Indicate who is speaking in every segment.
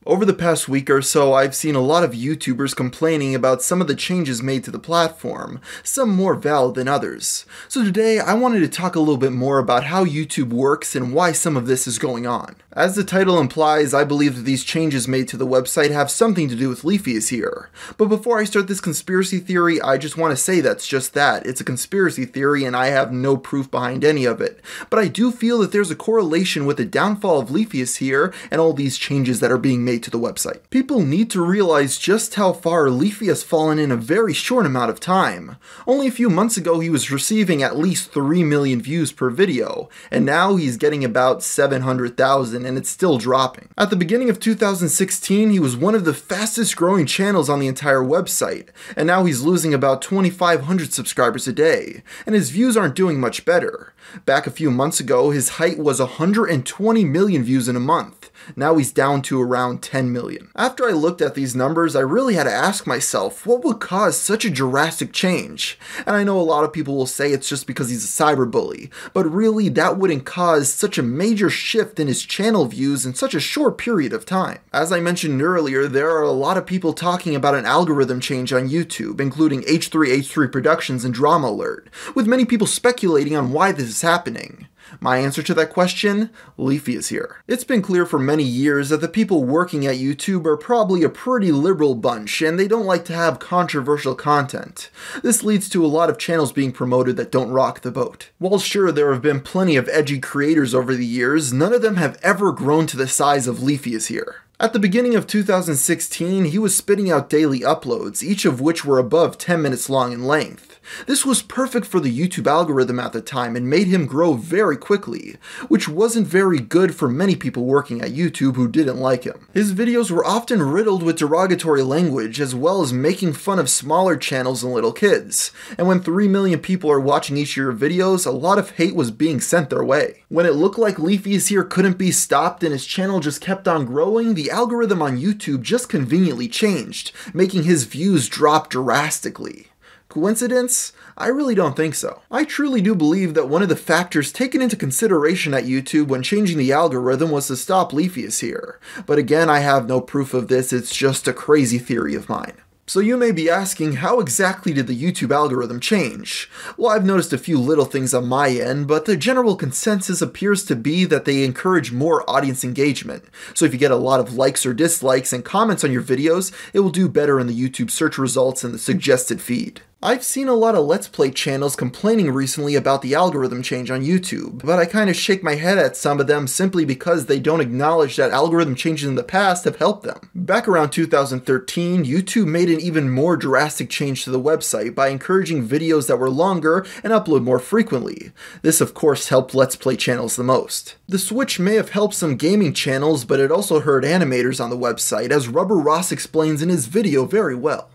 Speaker 1: Over the past week or so, I've seen a lot of YouTubers complaining about some of the changes made to the platform, some more valid than others. So today, I wanted to talk a little bit more about how YouTube works and why some of this is going on. As the title implies, I believe that these changes made to the website have something to do with Leafy is here. But before I start this conspiracy theory, I just want to say that's just that. It's a conspiracy theory and I have no proof behind any of it. But I do feel that there's a correlation with the downfall of Leafy is here and all these changes that are being made to the website. People need to realize just how far Leafy has fallen in a very short amount of time. Only a few months ago he was receiving at least 3 million views per video, and now he's getting about 700,000 and it's still dropping. At the beginning of 2016 he was one of the fastest growing channels on the entire website, and now he's losing about 2,500 subscribers a day, and his views aren't doing much better. Back a few months ago his height was 120 million views in a month. Now he's down to around 10 million. After I looked at these numbers, I really had to ask myself, what would cause such a drastic change? And I know a lot of people will say it's just because he's a cyberbully, but really that wouldn't cause such a major shift in his channel views in such a short period of time. As I mentioned earlier, there are a lot of people talking about an algorithm change on YouTube, including H3H3 Productions and Drama Alert, with many people speculating on why this is happening. My answer to that question? Leafy is here. It's been clear for many years that the people working at YouTube are probably a pretty liberal bunch, and they don't like to have controversial content. This leads to a lot of channels being promoted that don't rock the boat. While sure there have been plenty of edgy creators over the years, none of them have ever grown to the size of Leafy is here. At the beginning of 2016, he was spitting out daily uploads, each of which were above 10 minutes long in length. This was perfect for the YouTube algorithm at the time and made him grow very quickly, which wasn't very good for many people working at YouTube who didn't like him. His videos were often riddled with derogatory language as well as making fun of smaller channels and little kids, and when 3 million people are watching each of your videos, a lot of hate was being sent their way. When it looked like Leafy is here couldn't be stopped and his channel just kept on growing, the algorithm on YouTube just conveniently changed, making his views drop drastically. Coincidence? I really don't think so. I truly do believe that one of the factors taken into consideration at YouTube when changing the algorithm was to stop Leafy is here. But again, I have no proof of this, it's just a crazy theory of mine. So you may be asking, how exactly did the YouTube algorithm change? Well, I've noticed a few little things on my end, but the general consensus appears to be that they encourage more audience engagement. So if you get a lot of likes or dislikes and comments on your videos, it will do better in the YouTube search results and the suggested feed. I've seen a lot of Let's Play channels complaining recently about the algorithm change on YouTube, but I kind of shake my head at some of them simply because they don't acknowledge that algorithm changes in the past have helped them. Back around 2013, YouTube made an even more drastic change to the website by encouraging videos that were longer and upload more frequently. This of course helped Let's Play channels the most. The switch may have helped some gaming channels, but it also hurt animators on the website, as Rubber Ross explains in his video very well.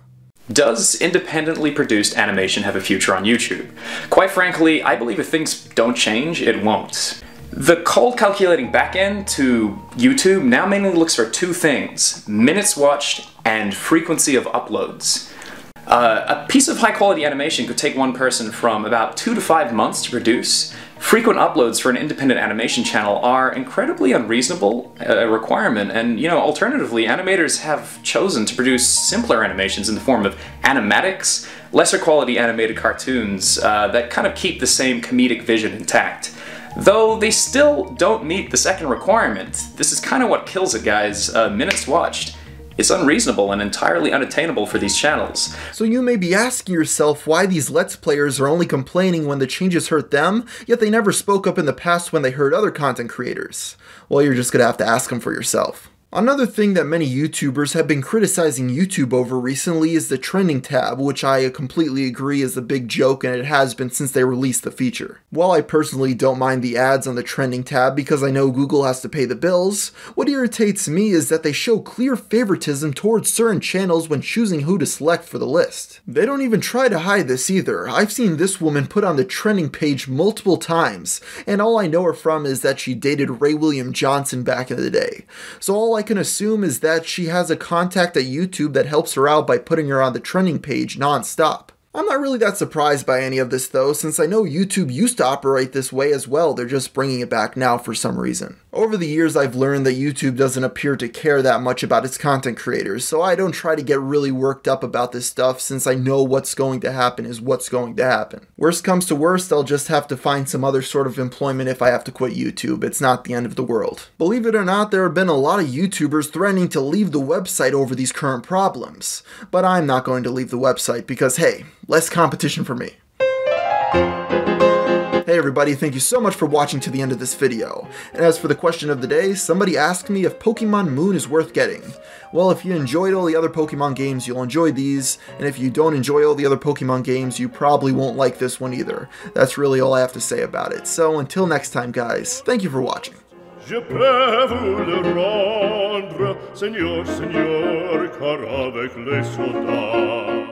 Speaker 2: Does independently produced animation have a future on YouTube? Quite frankly, I believe if things don't change, it won't. The cold calculating backend to YouTube now mainly looks for two things: minutes watched and frequency of uploads. A piece of high-quality animation could take one person from about 2 to 5 months to produce. Frequent uploads for an independent animation channel are incredibly unreasonable requirement, and alternatively, animators have chosen to produce simpler animations in the form of animatics, lesser quality animated cartoons that kind of keep the same comedic vision intact. Though they still don't meet the second requirement. This is kind of what kills it, guys. Minutes watched. It's unreasonable and entirely unattainable for these channels.
Speaker 1: So you may be asking yourself why these Let's Players are only complaining when the changes hurt them, yet they never spoke up in the past when they hurt other content creators. Well, you're just gonna have to ask them for yourself. Another thing that many YouTubers have been criticizing YouTube over recently is the trending tab, which I completely agree is a big joke and it has been since they released the feature. While I personally don't mind the ads on the trending tab because I know Google has to pay the bills, what irritates me is that they show clear favoritism towards certain channels when choosing who to select for the list. They don't even try to hide this either. I've seen this woman put on the trending page multiple times, and all I know her from is that she dated Ray William Johnson back in the day. So all I can assume is that she has a contact at YouTube that helps her out by putting her on the trending page non-stop. I'm not really that surprised by any of this though, since I know YouTube used to operate this way as well, they're just bringing it back now for some reason. Over the years, I've learned that YouTube doesn't appear to care that much about its content creators, so I don't try to get really worked up about this stuff since I know what's going to happen is what's going to happen. Worst comes to worst, I'll just have to find some other sort of employment if I have to quit YouTube. It's not the end of the world. Believe it or not, there have been a lot of YouTubers threatening to leave the website over these current problems. But I'm not going to leave the website because, hey, less competition for me. Hey everybody, thank you so much for watching to the end of this video. And as for the question of the day, somebody asked me if Pokemon Moon is worth getting. Well, if you enjoyed all the other Pokemon games, you'll enjoy these, and if you don't enjoy all the other Pokemon games, you probably won't like this one either. That's really all I have to say about it. So until next time guys, thank you for watching.
Speaker 3: Je peux vous le rendre, Seigneur, Seigneur, car avec les soldats